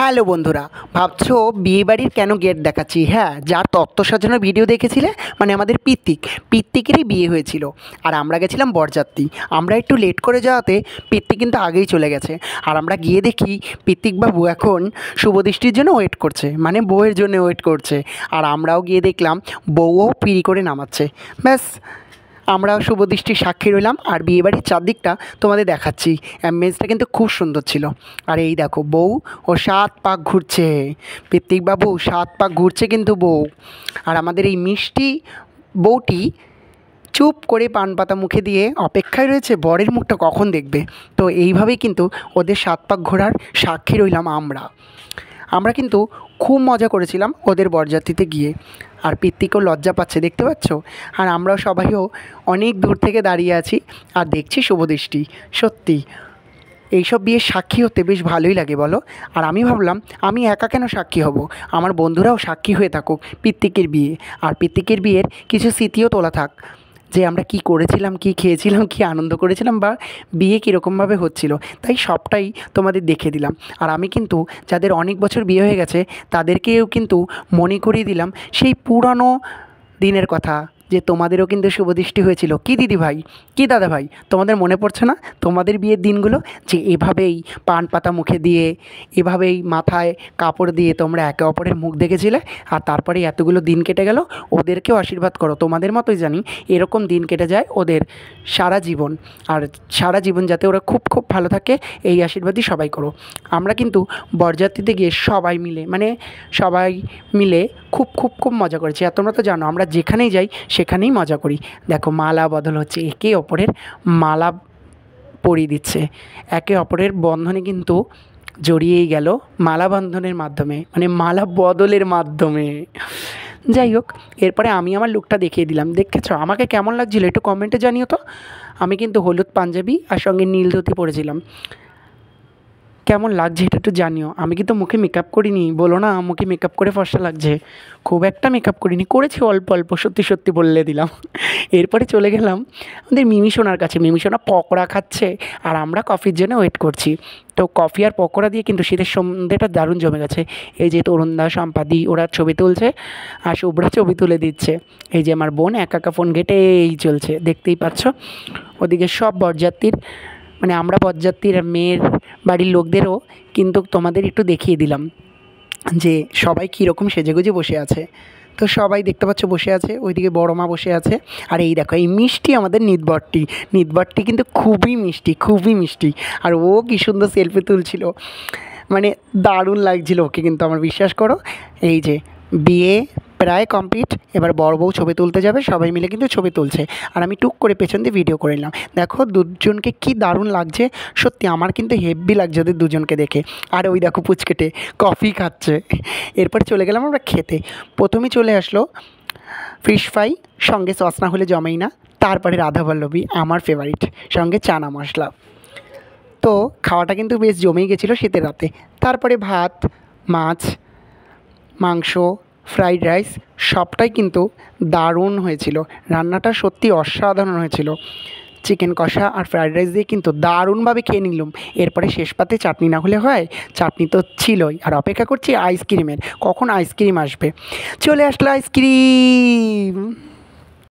Hello বন্ধুরা, ভাবছো বিয়েবাড়ির কেন গেট দেখাচ্ছি? হ্যাঁ, যার তত্ত্ব সাজানোর ভিডিও দেখেছিলে, মানে আমাদের পিত্তিকেরই বিয়ে হয়েছিল। আর আমরা গেছিলাম বরযাত্রী। আমরা একটু লেট করে যাওয়াতে পিত্তিক কিন্তু আগেই চলে গেছে। আর আমরা গিয়ে দেখি পিত্তিকবাবু এখন শুভদৃষ্টির জন্য ওয়েট করছে, মানে বউয়ের জন্য ওয়েট করছে। আর আমরাও গিয়ে দেখলাম বউও পিড়ি করে নামাচ্ছে। ব্যাস, আমরা শুভদৃষ্টির সাক্ষী রইলাম। আর বিয়েবাড়ির চারদিকটা তোমাদের দেখাচ্ছি। অ্যাম্বিয়েন্সটা কিন্তু খুব সুন্দর ছিল। আর এই দেখো বউ ও 7 পাক ঘুরছে, পিত্তিকবাবু 7 পাক ঘুরছে কিন্তু বউ। আর আমাদের এই মিষ্টি বউটি চুপ করে পান পাতা মুখে দিয়ে অপেক্ষায় রয়েছে বরের মুখটা কখন দেখবে। তো এইভাবেই কিন্তু ওদের 7 পাক ঘোরার সাক্ষী রইলাম আমরা কিন্তু খুব মজা করেছিলাম ওদের বরযাত্রীতে গিয়ে। আর পিত্তিকও লজ্জা পাচ্ছে, দেখতে পাচ্ছ। আর আমরাও সবাইও অনেক দূর থেকে দাঁড়িয়ে আছি আর দেখছি শুভদৃষ্টি। সত্যি এইসব বিয়ের সাক্ষী হতে বেশ ভালোই লাগে, বলো? আর আমি ভাবলাম আমি একা কেন সাক্ষী হব, আমার বন্ধুরাও সাক্ষী হয়ে থাকুক পিত্তিকের বিয়ে। আর পিত্তিকের বিয়ের কিছু স্মৃতিও তোলা থাক, যে আমরা কি করেছিলাম, কি খেয়েছিলাম, কি আনন্দ করেছিলাম, বা বিয়ে কীরকমভাবে হচ্ছিল। তাই সবটাই তোমাদের দেখে দিলাম। আর আমি কিন্তু যাদের অনেক বছর বিয়ে হয়ে গেছে তাদেরকেও কিন্তু মনে করিয়ে দিলাম সেই পুরানো দিনের কথা, যে তোমাদেরও কিন্তু শুভদৃষ্টি হয়েছিল। কি দিদি ভাই, কি দাদা ভাই, তোমাদের মনে পড়ছে না তোমাদের বিয়ের দিনগুলো? যে এভাবেই পান পাতা মুখে দিয়ে, এভাবেই মাথায় কাপড় দিয়ে তোমরা একে অপরের মুখ দেখেছিলে। আর তারপরে এতগুলো দিন কেটে গেল। ওদেরকেও আশীর্বাদ করো, তোমাদের মতোই জানি এরকম দিন কেটে যায় ওদের সারা জীবন। আর সারা জীবন যাতে ওরা খুব খুব ভালো থাকে, এই আশীর্বাদই সবাই করো। আমরা কিন্তু বরযাত্রীতে গিয়ে সবাই মিলে খুব খুব খুব মজা করেছি। আর তোমরা তো জানো আমরা যেখানেই যাই সেখানেই মজা করি। দেখো মালা বদল হচ্ছে, একে অপরের মালা পরিয়ে দিচ্ছে, একে অপরের বন্ধনে কিন্তু জড়িয়েই গেল মালা বন্ধনের মাধ্যমে, মানে মালা বদলের মাধ্যমে। যাই হোক, এরপরে আমি আমার লুকটা দেখিয়ে দিলাম। দেখেছো আমাকে কেমন লাগছিলো একটু কমেন্টে জানিও তো। আমি কিন্তু হলুদ পাঞ্জাবি আর সঙ্গে নীল ধুতি পরেছিলাম। কেমন লাগছে এটা একটু জানিও। আমি কিন্তু মুখে মেকআপ করিনি, বলো না মুখে মেকআপ করে ফর্সা লাগছে। খুব একটা মেকআপ করিনি, করেছি অল্প অল্প, সত্যি সত্যি বলে দিলাম। এরপরে চলে গেলাম আমাদের মিমিসোনার কাছে। মিমিসোনা পকোড়া খাচ্ছে আর আমরা কফির জন্য ওয়েট করছি। তো কফি আর পকোড়া দিয়ে কিন্তু শীতের সন্ধ্যেটা দারুণ জমে গেছে। এই যে তরুণদা, সম্পাদি ওরা ছবি তুলছে আর শুভ্রা ছবি তুলে দিচ্ছে। এই যে আমার বোন একা একা ফোন ঘেটেই চলছে, দেখতেই পাচ্ছ। ওদিকে সব বরযাত্রীর, মানে আমরা বরযাত্রীর মেয়ের বাড়ির লোকদেরও কিন্তু তোমাদের একটু দেখিয়ে দিলাম যে সবাই কীরকম সেজেগুজে বসে আছে। তো সবাই দেখতে পাচ্ছ বসে আছে, ওইদিকে বড় মা বসে আছে। আর এই দেখো এই মিষ্টি আমাদের নিতবরটি কিন্তু খুবই মিষ্টি, খুবই মিষ্টি। আর ও কী সুন্দর সেলফি তুলছিল, মানে দারুণ লাগছিল ওকে কিন্তু আমার, বিশ্বাস করো। এই যে বিয়ে প্রায় কমপ্লিট, এবার বড় বউ ছবি তুলতে যাবে, সবাই মিলে কিন্তু ছবি তুলছে। আর আমি টুক করে পেছন দিয়ে ভিডিও করে নিলাম। দেখো দুজনকে কি দারুণ লাগছে, সত্যি আমার কিন্তু হেভি লাগছে ওদের দুজনকে দেখে। আর ওই দেখো পুচকেটে কফি খাচ্ছে। এরপর চলে গেলাম আমরা খেতে। প্রথমেই চলে আসলো ফিশ ফ্রাই, সঙ্গে সস না হলে জমেই না। তারপরে রাধাবল্লভী আমার ফেভারিট, সঙ্গে চানা মশলা। তো খাওয়াটা কিন্তু বেশ জমেই গেছিলো শীতের রাতে। তারপরে ভাত, মাছ, মাংস, ফ্রাইড রাইস সবটাই কিন্তু দারুণ হয়েছিল। রান্নাটা সত্যি অসাধারণ হয়েছিল। চিকেন কষা আর ফ্রাইড রাইস দিয়ে কিন্তু দারুণভাবে খেয়ে নিলাম। এরপরে শেষ পাতে চাটনি না হলে হয়, চাটনি তো ছিলই। আর অপেক্ষা করছি আইসক্রিমের, কখন আইসক্রিম আসবে। চলে আসলো আইসক্রিম।